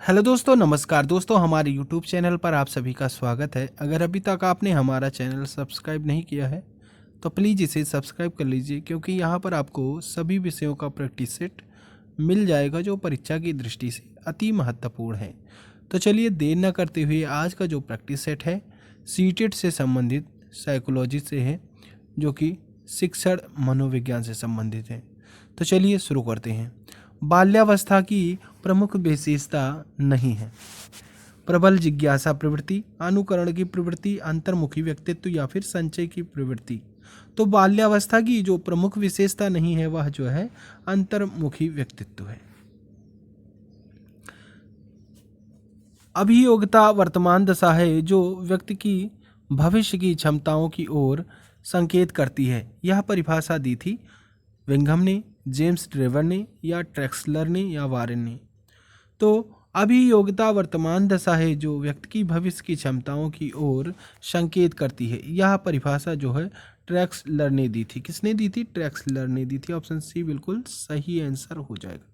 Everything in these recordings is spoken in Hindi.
हेलो दोस्तों, नमस्कार दोस्तों। हमारे यूट्यूब चैनल पर आप सभी का स्वागत है। अगर अभी तक आपने हमारा चैनल सब्सक्राइब नहीं किया है तो प्लीज़ इसे सब्सक्राइब कर लीजिए, क्योंकि यहाँ पर आपको सभी विषयों का प्रैक्टिस सेट मिल जाएगा जो परीक्षा की दृष्टि से अति महत्वपूर्ण है। तो चलिए देर न करते हुए आज का जो प्रैक्टिस सेट है सीटेट से संबंधित साइकोलॉजी से है, जो कि शिक्षण मनोविज्ञान से संबंधित है। तो चलिए शुरू करते हैं। बाल्यावस्था की प्रमुख विशेषता नहीं है प्रबल जिज्ञासा प्रवृत्ति, अनुकरण की प्रवृत्ति, अंतर्मुखी व्यक्तित्व या फिर संचय की प्रवृत्ति। तो बाल्यावस्था की जो प्रमुख विशेषता नहीं है वह जो है अंतर्मुखी व्यक्तित्व है। अभियोगिता वर्तमान दशा है जो व्यक्ति की भविष्य की क्षमताओं की ओर संकेत करती है। यह परिभाषा दी थी विंघम ने, जेम्स ट्रेवर ने या ट्रेक्सलर ने या वारेन ने। तो अभियोगिता वर्तमान दशा है जो व्यक्ति की भविष्य की क्षमताओं की ओर संकेत करती है। यह परिभाषा जो है ट्रेक्सलर ने दी थी। किसने दी थी? ट्रेक्सलर ने दी थी। ऑप्शन सी बिल्कुल सही आंसर हो जाएगा।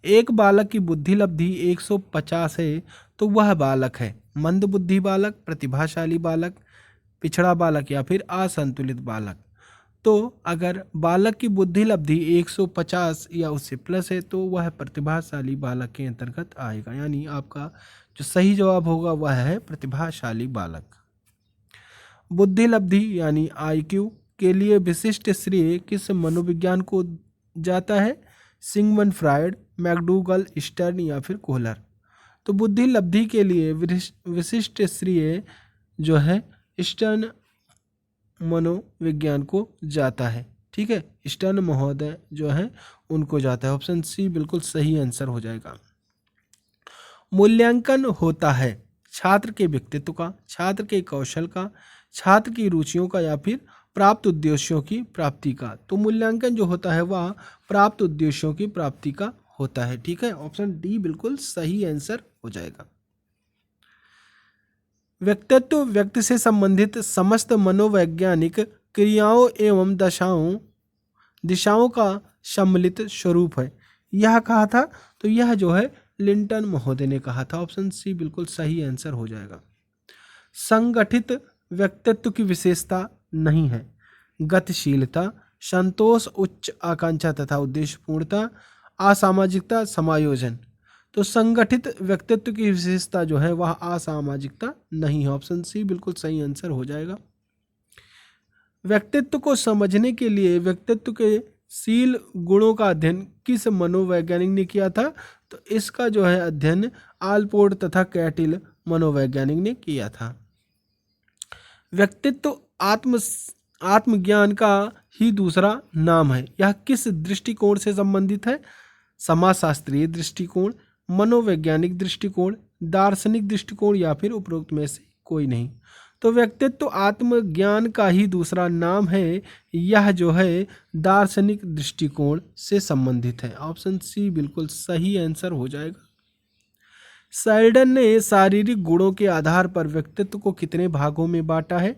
एक बालक की बुद्धि लब्धि 150 है तो वह बालक है मंद बुद्धि बालक, प्रतिभाशाली बालक, पिछड़ा बालक या फिर असंतुलित बालक। तो अगर बालक की बुद्धि लब्धि 150 या उससे प्लस है तो वह प्रतिभाशाली बालक के अंतर्गत आएगा, यानी आपका जो सही जवाब होगा वह है प्रतिभाशाली बालक। बुद्धि लब्धि यानी आईक्यू के लिए विशिष्ट श्रेय किस मनोविज्ञान को जाता है? सिगमंड फ्रायड, मैकडूगल, स्टर्न या फिर कोहलर। तो बुद्धि लब्धि के लिए विशिष्ट श्रेय जो है स्टर्न मनोविज्ञान को जाता है। ठीक है, स्टर्न महोदय जो है उनको जाता है। ऑप्शन सी बिल्कुल सही आंसर हो जाएगा। मूल्यांकन होता है छात्र के व्यक्तित्व का, छात्र के कौशल का, छात्र की रुचियों का या फिर प्राप्त उद्देश्यों की प्राप्ति का। तो मूल्यांकन जो होता है वह प्राप्त उद्देश्यों की प्राप्ति का होता है। ठीक है, ऑप्शन डी बिल्कुल सही आंसर हो जाएगा। व्यक्तित्व व्यक्ति से संबंधित समस्त मनोवैज्ञानिक क्रियाओं एवं दिशाओं का सम्मिलित स्वरूप है। यह कहा था, तो यह जो है लिंटन महोदय ने कहा था। ऑप्शन सी बिल्कुल सही आंसर हो जाएगा। संगठित व्यक्तित्व की विशेषता नहीं है गतिशीलता, संतोष, उच्च आकांक्षा तथा उद्देश्यपूर्णता, असामाजिकता, समायोजन। तो संगठित व्यक्तित्व की विशेषता जो है वह असामाजिकता नहीं है। ऑप्शन सी बिल्कुल सही आंसर हो जाएगा। व्यक्तित्व को समझने के लिए व्यक्तित्व के शील गुणों का अध्ययन किस मनोवैज्ञानिक ने किया था? तो इसका जो है अध्ययन आलपोर्ट तथा कैटिल मनोवैज्ञानिक ने किया था। व्यक्तित्व आत्मज्ञान का ही दूसरा नाम है। यह किस दृष्टिकोण से संबंधित है? समाजशास्त्रीय दृष्टिकोण, मनोवैज्ञानिक दृष्टिकोण, दार्शनिक दृष्टिकोण या फिर उपरोक्त में से कोई नहीं। तो व्यक्तित्व आत्मज्ञान का ही दूसरा नाम है। यह जो है दार्शनिक दृष्टिकोण से संबंधित है। ऑप्शन सी बिल्कुल सही आंसर हो जाएगा। सेल्डन ने शारीरिक गुणों के आधार पर व्यक्तित्व को कितने भागों में बांटा है?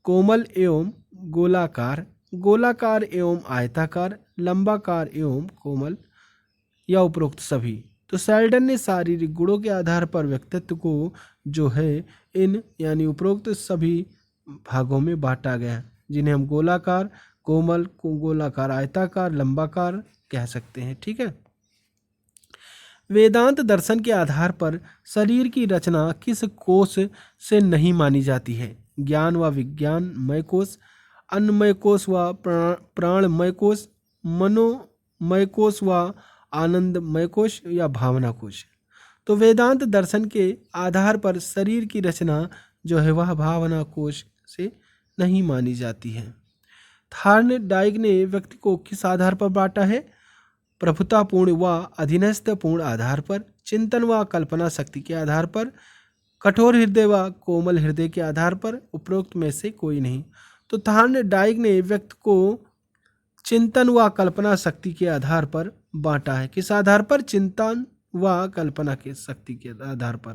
कोमल एवं गोलाकार, गोलाकार एवं आयताकार, लंबाकार एवं कोमल या उपरोक्त सभी। तो सेल्डन ने शारीरिक गुणों के आधार पर व्यक्तित्व को जो है इन यानी उपरोक्त सभी भागों में बांटा गया, जिन्हें हम गोलाकार, कोमल, गोलाकार, आयताकार, लंबाकार कह सकते हैं। ठीक है। वेदांत दर्शन के आधार पर शरीर की रचना किस कोश से नहीं मानी जाती है? ज्ञान व विज्ञानमय कोश, अन्नमय कोश व प्राणमय कोश, मनोमय कोश व आनंदमय कोश या भावना कोश। तो वेदांत दर्शन के आधार पर शरीर की रचना जो है वह भावना कोश से नहीं मानी जाती है। थार्नडाइक ने व्यक्ति को किस आधार पर बांटा है? प्रभुतापूर्ण व अधीनस्थपूर्ण आधार पर, चिंतन व कल्पना शक्ति के आधार पर, कठोर हृदय व कोमल हृदय के आधार पर, उपरोक्त में से कोई नहीं। तो थार्नडाइक ने व्यक्ति को चिंतन व कल्पना शक्ति के आधार पर बांटा है। किस आधार पर? चिंतन व कल्पना के शक्ति के आधार पर।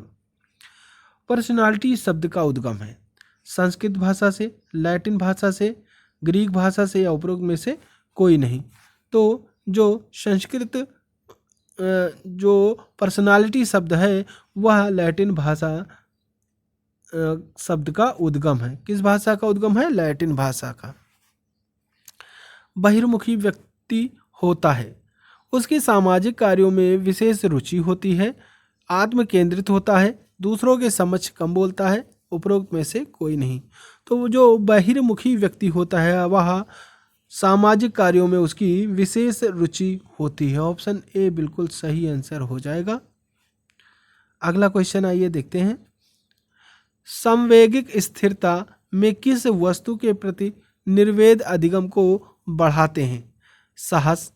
पर्सनालिटी शब्द का उद्गम है संस्कृत भाषा से, लैटिन भाषा से, ग्रीक भाषा से या उपरोक्त में से कोई नहीं। तो जो संस्कृत जो पर्सनालिटी शब्द है वह लैटिन भाषा शब्द का उद्गम है। किस भाषा का उद्गम है? लैटिन भाषा का। बहिर्मुखी व्यक्ति होता है, उसकी सामाजिक कार्यों में विशेष रुचि होती है, आत्म केंद्रित होता है, दूसरों के समक्ष कम बोलता है, उपरोक्त में से कोई नहीं। तो जो बहिर्मुखी व्यक्ति होता है वह सामाजिक कार्यों में उसकी विशेष रुचि होती है। ऑप्शन ए बिल्कुल सही आंसर हो जाएगा। अगला क्वेश्चन आइए देखते हैं। समवेगिक स्थिरता में किस वस्तु के प्रति निर्वेद अधिगम को बढ़ाते हैं? साहस,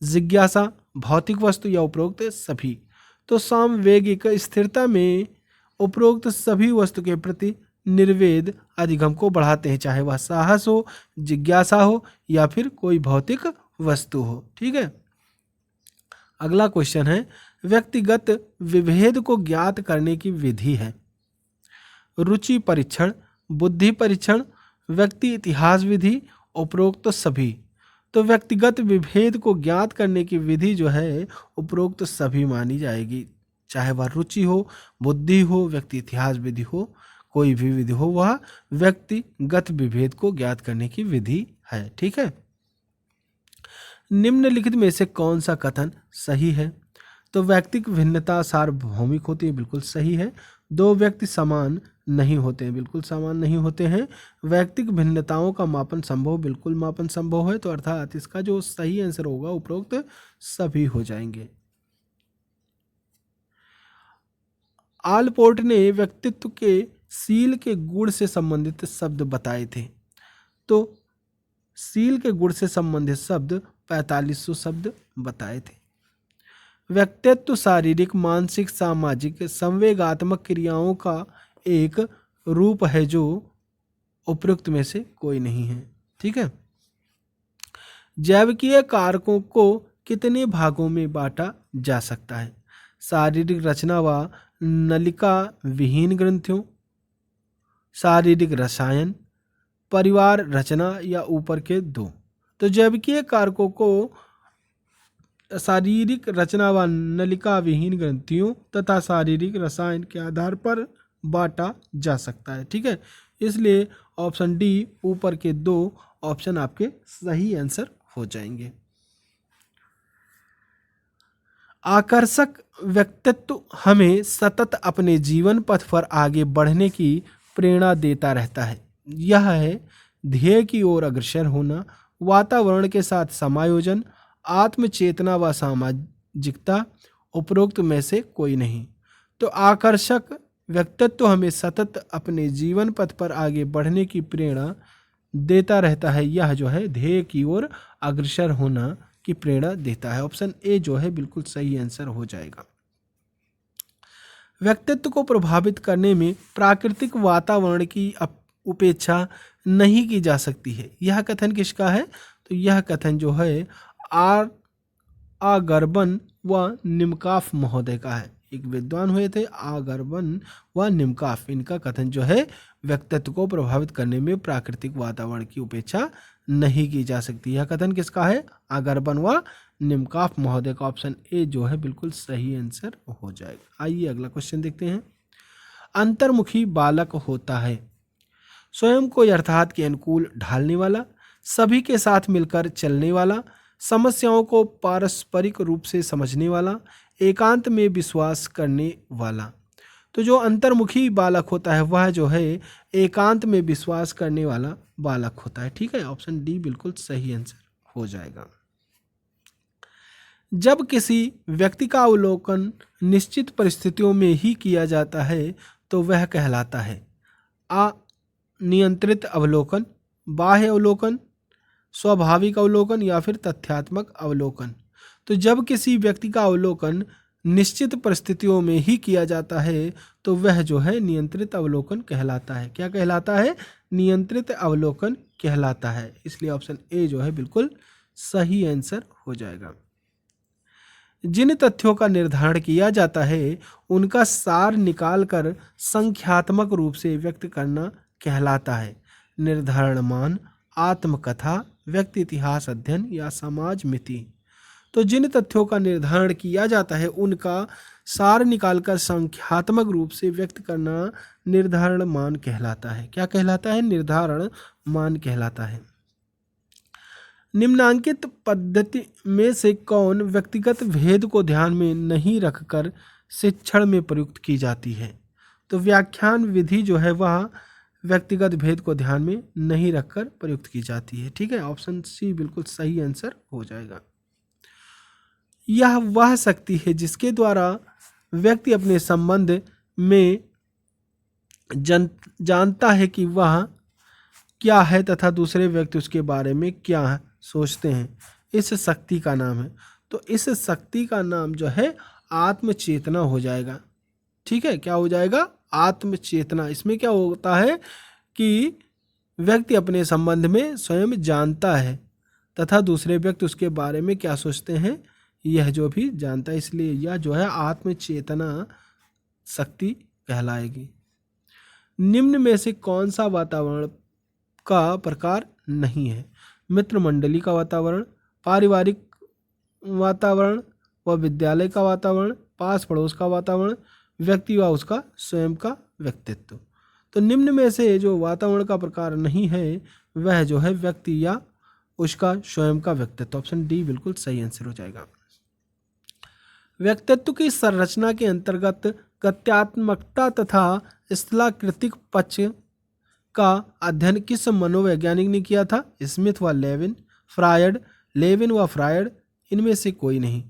जिज्ञासा, भौतिक वस्तु या उपरोक्त सभी? तो समवेगिक स्थिरता में उपरोक्त सभी वस्तु के प्रति निर्वेद अधिगम को बढ़ाते हैं, चाहे वह साहस हो, जिज्ञासा हो या फिर कोई भौतिक वस्तु हो। ठीक है। अगला क्वेश्चन है, व्यक्तिगत विभेद को ज्ञात करने की विधि है। रुचि परीक्षण, बुद्धि परीक्षण, व्यक्ति इतिहास विधि, उपरोक्त सभी? तो व्यक्तिगत विभेद को ज्ञात करने की विधि जो है उपरोक्त सभी मानी जाएगी, चाहे वह रुचि हो, बुद्धि हो, व्यक्ति इतिहास विधि हो, कोई भी विधि हो, वह व्यक्तिगत विभेद को ज्ञात करने की विधि है। ठीक है। निम्नलिखित में से कौन सा कथन सही है? तो व्यक्तिक भिन्नता सार्वभौमिक होती है, बिल्कुल सही है। दो व्यक्ति समान नहीं होते हैं, बिल्कुल समान नहीं होते हैं। वैयक्तिक भिन्नताओं का मापन संभव, बिल्कुल मापन संभव है। तो अर्थात इसका जो सही आंसर होगा उपरोक्त सभी हो जाएंगे। आलपोर्ट ने व्यक्तित्व के सील के गुण से संबंधित शब्द बताए थे। तो सील के गुण से संबंधित शब्द 4500 शब्द बताए थे। व्यक्तित्व शारीरिक, मानसिक, सामाजिक, संवेगात्मक क्रियाओं का एक रूप है जो उपयुक्त में से कोई नहीं है। ठीक है। जैविकीय कारकों को कितने भागों में बांटा जा सकता है? शारीरिक रचना व नलिका विहीन ग्रंथियों, शारीरिक रसायन, परिवार रचना या ऊपर के दो? तो जैविकीय कारकों को शारीरिक रचना व नलिका विहीन ग्रंथियों तथा शारीरिक रसायन के आधार पर बांटा जा सकता है। ठीक है। इसलिए ऑप्शन डी ऊपर के दो ऑप्शन आपके सही आंसर हो जाएंगे। आकर्षक व्यक्तित्व हमें सतत अपने जीवन पथ पर आगे बढ़ने की प्रेरणा देता रहता है। यह है ध्येय की ओर अग्रसर होना, वातावरण के साथ समायोजन, आत्मचेतना व सामाजिकता, उपरोक्त में से कोई नहीं। तो आकर्षक व्यक्तित्व हमें सतत अपने जीवन पथ पर आगे बढ़ने की प्रेरणा देता रहता है। यह जो है ध्येय की ओर अग्रसर होना की प्रेरणा देता है। ऑप्शन ए जो है बिल्कुल सही आंसर हो जाएगा। व्यक्तित्व को प्रभावित करने में प्राकृतिक वातावरण की उपेक्षा नहीं की जा सकती है। यह कथन किसका है? तो यह कथन जो है आगरबन व निमकाफ महोदय का है। एक विद्वान हुए थे आगरबन व निमकाफ, इनका कथन जो है व्यक्तित्व को प्रभावित करने में प्राकृतिक वातावरण की उपेक्षा नहीं की जा सकती। यह कथन किसका है? आगरबन व निमकाफ महोदय का। ऑप्शन ए जो है बिल्कुल सही आंसर हो जाएगा। आइए अगला क्वेश्चन देखते हैं। अंतर्मुखी बालक होता है स्वयं को यथार्थ के अनुकूल ढालने वाला, सभी के साथ मिलकर चलने वाला, समस्याओं को पारस्परिक रूप से समझने वाला, एकांत में विश्वास करने वाला। तो जो अंतर्मुखी बालक होता है वह जो है एकांत में विश्वास करने वाला बालक होता है। ठीक है। ऑप्शन डी बिल्कुल सही आंसर हो जाएगा। जब किसी व्यक्ति का अवलोकन निश्चित परिस्थितियों में ही किया जाता है तो वह कहलाता है अनियंत्रित अवलोकन, बाह्य अवलोकन, स्वाभाविक अवलोकन या फिर तथ्यात्मक अवलोकन। तो जब किसी व्यक्ति का अवलोकन निश्चित परिस्थितियों में ही किया जाता है तो वह जो है नियंत्रित अवलोकन कहलाता है। क्या कहलाता है? नियंत्रित अवलोकन कहलाता है। इसलिए ऑप्शन ए जो है बिल्कुल सही आंसर हो जाएगा। जिन तथ्यों का निर्धारण किया जाता है उनका सार निकालकर संख्यात्मक रूप से व्यक्त करना कहलाता है। निर्धारणमान, आत्मकथा, व्यक्ति इतिहास अध्ययन या समाज मिति। तो जिन तथ्यों का निर्धारण किया जाता है उनका सार निकालकर संख्यात्मक रूप से व्यक्त करना निर्धारण मान कहलाता है। क्या कहलाता है? निर्धारण मान कहलाता है। निम्नांकित पद्धति में से कौन व्यक्तिगत भेद को ध्यान में नहीं रखकर शिक्षण में प्रयुक्त की जाती है? तो व्याख्यान विधि जो है वह व्यक्तिगत भेद को ध्यान में नहीं रखकर प्रयुक्त की जाती है। ठीक है, ऑप्शन सी बिल्कुल सही आंसर हो जाएगा। यह वह शक्ति है जिसके द्वारा व्यक्ति अपने संबंध में जानता है कि वह क्या है तथा दूसरे व्यक्ति उसके बारे में क्या सोचते हैं। इस शक्ति का नाम है, तो इस शक्ति का नाम जो है आत्मचेतना हो जाएगा। ठीक है, क्या हो जाएगा? आत्मचेतना। इसमें क्या होता है कि व्यक्ति अपने संबंध में स्वयं जानता है तथा दूसरे व्यक्ति उसके बारे में क्या सोचते हैं यह जो भी जानता है, इसलिए यह जो है आत्मचेतना शक्ति कहलाएगी। निम्न में से कौन सा वातावरण का प्रकार नहीं है? मित्र मंडली का वातावरण, पारिवारिक वातावरण व विद्यालय का वातावरण, पास पड़ोस का वातावरण, व्यक्ति व उसका स्वयं का व्यक्तित्व। तो निम्न में से जो वातावरण का प्रकार नहीं है वह जो है व्यक्ति या उसका स्वयं का व्यक्तित्व। ऑप्शन डी बिल्कुल सही आंसर हो जाएगा। व्यक्तित्व की संरचना के अंतर्गत गत्यात्मकता तथा स्थलाकृतिक पक्ष का अध्ययन किस मनोवैज्ञानिक ने किया था? स्मिथ व लेविन, फ्रायड, लेविन व फ्रायड, इनमें से कोई नहीं।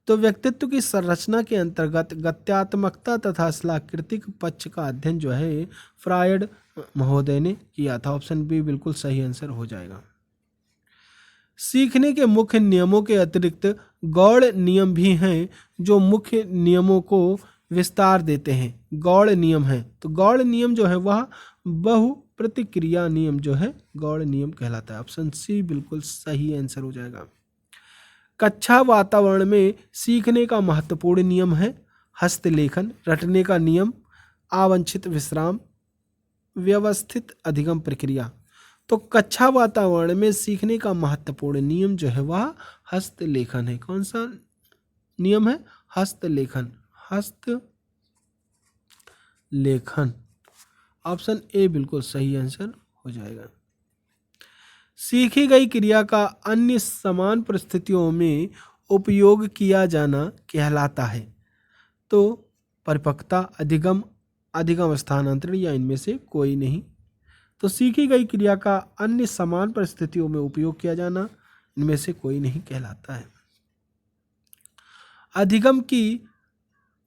तो व्यक्तित्व की संरचना के अंतर्गत गत्यात्मकता तथा स्थलाकृतिक पक्ष का अध्ययन जो है फ्रायड महोदय ने किया था। ऑप्शन बी बिल्कुल सही आंसर हो जाएगा। सीखने के मुख्य नियमों के अतिरिक्त गौड़ नियम भी हैं जो मुख्य नियमों को विस्तार देते हैं। गौड़ नियम है, तो गौड़ नियम जो है वह बहु प्रतिक्रिया नियम जो है गौड़ नियम कहलाता है। ऑप्शन सी बिल्कुल सही आंसर हो जाएगा। कक्षा वातावरण में सीखने का महत्वपूर्ण नियम है हस्तलेखन, रटने का नियम, आवांछित विश्राम, व्यवस्थित अधिगम प्रक्रिया। तो कक्षा वातावरण में सीखने का महत्वपूर्ण नियम जो है वह हस्तलेखन है। कौन सा नियम है? हस्तलेखन। हस्तलेखन, ऑप्शन ए बिल्कुल सही आंसर हो जाएगा। सीखी गई क्रिया का अन्य समान परिस्थितियों में उपयोग किया जाना कहलाता है। तो परिपक्वता, अधिगम, अधिगम स्थानांतरण या इनमें से कोई नहीं। तो सीखी गई क्रिया का अन्य समान परिस्थितियों में उपयोग किया जाना इनमें से कोई नहीं कहलाता है। अधिगम की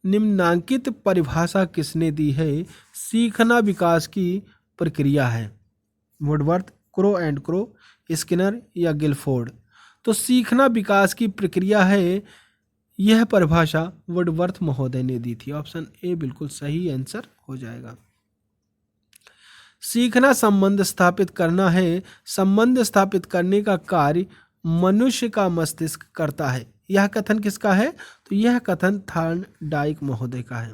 निम्नांकित परिभाषा किसने दी है? सीखना विकास की प्रक्रिया है। Woodworth, crow and crow, Skinner या गिलफोर्ड। तो सीखना विकास की प्रक्रिया है, यह परिभाषा वुडवर्थ महोदय ने दी थी। ऑप्शन ए बिल्कुल सही आंसर हो जाएगा। सीखना संबंध स्थापित करना है। संबंध स्थापित करने का कार्य मनुष्य का मस्तिष्क करता है। यह कथन किसका है? तो यह कथन थॉर्नडाइक महोदय का है।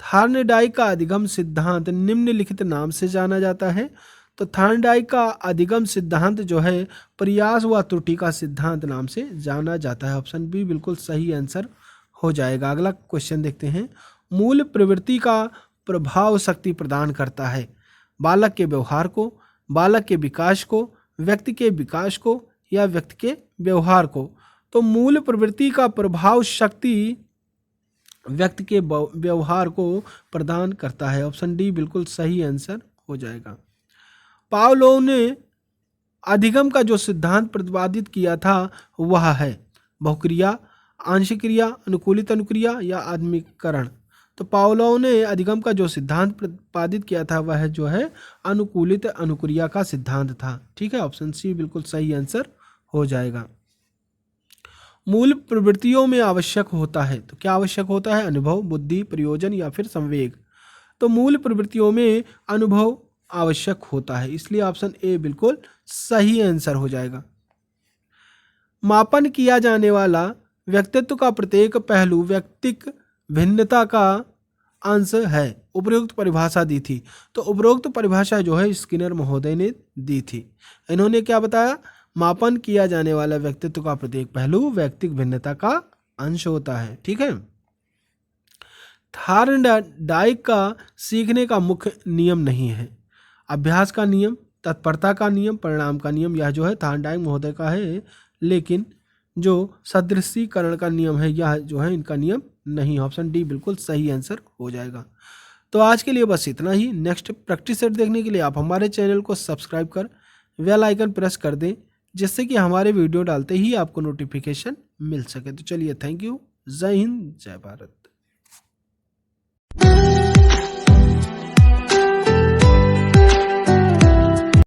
थॉर्नडाइक का अधिगम सिद्धांत निम्नलिखित नाम से जाना जाता है। तो थॉर्नडाइक का अधिगम सिद्धांत जो है प्रयास व त्रुटि का सिद्धांत नाम से जाना जाता है। ऑप्शन बी बिल्कुल सही आंसर हो जाएगा। अगला क्वेश्चन देखते हैं। मूल प्रवृत्ति का प्रभाव शक्ति प्रदान करता है। बालक के व्यवहार को, बालक के विकास को, व्यक्ति के विकास को या व्यक्ति के व्यवहार को। तो मूल प्रवृत्ति का प्रभाव शक्ति व्यक्ति के व्यवहार को प्रदान करता है। ऑप्शन डी बिल्कुल सही आंसर हो जाएगा। पावलोव ने अधिगम का जो सिद्धांत प्रतिपादित किया था वह है बहुक्रिया, आंशिक क्रिया, अनुकूलित अनुक्रिया या आत्मीकरण। तो पावलोव ने अधिगम का जो सिद्धांत प्रतिपादित किया था वह जो है अनुकूलित अनुक्रिया का सिद्धांत था। ठीक है, ऑप्शन सी बिल्कुल सही आंसर हो जाएगा। मूल प्रवृत्तियों में आवश्यक होता है, तो क्या आवश्यक होता है? अनुभव, बुद्धि, प्रयोजन या फिर संवेग। तो मूल प्रवृत्तियों में अनुभव आवश्यक होता है, इसलिए ऑप्शन ए बिल्कुल सही आंसर हो जाएगा। मापन किया जाने वाला व्यक्तित्व का प्रत्येक पहलू व्यक्तिक भिन्नता का अंश है। उपरोक्त परिभाषा दी थी। तो उपरोक्त परिभाषा जो है स्किनर महोदय ने दी थी। इन्होंने क्या बताया? मापन किया जाने वाला व्यक्तित्व का प्रत्येक पहलू व्यक्तिगत भिन्नता का अंश होता है। ठीक है। थार्नडाइक का सीखने का मुख्य नियम नहीं है। अभ्यास का नियम, तत्परता का नियम, परिणाम का नियम, यह जो है थार्नडाइक महोदय का है, लेकिन जो सदृशीकरण का नियम है यह जो है इनका नियम नहीं। ऑप्शन डी बिल्कुल सही आंसर हो जाएगा। तो आज के लिए बस इतना ही। नेक्स्ट प्रैक्टिस सेट देखने के लिए आप हमारे चैनल को सब्सक्राइब कर बेल आइकन प्रेस कर दें, जिससे कि हमारे वीडियो डालते ही आपको नोटिफिकेशन मिल सके। तो चलिए, थैंक यू। जय हिंद, जय भारत।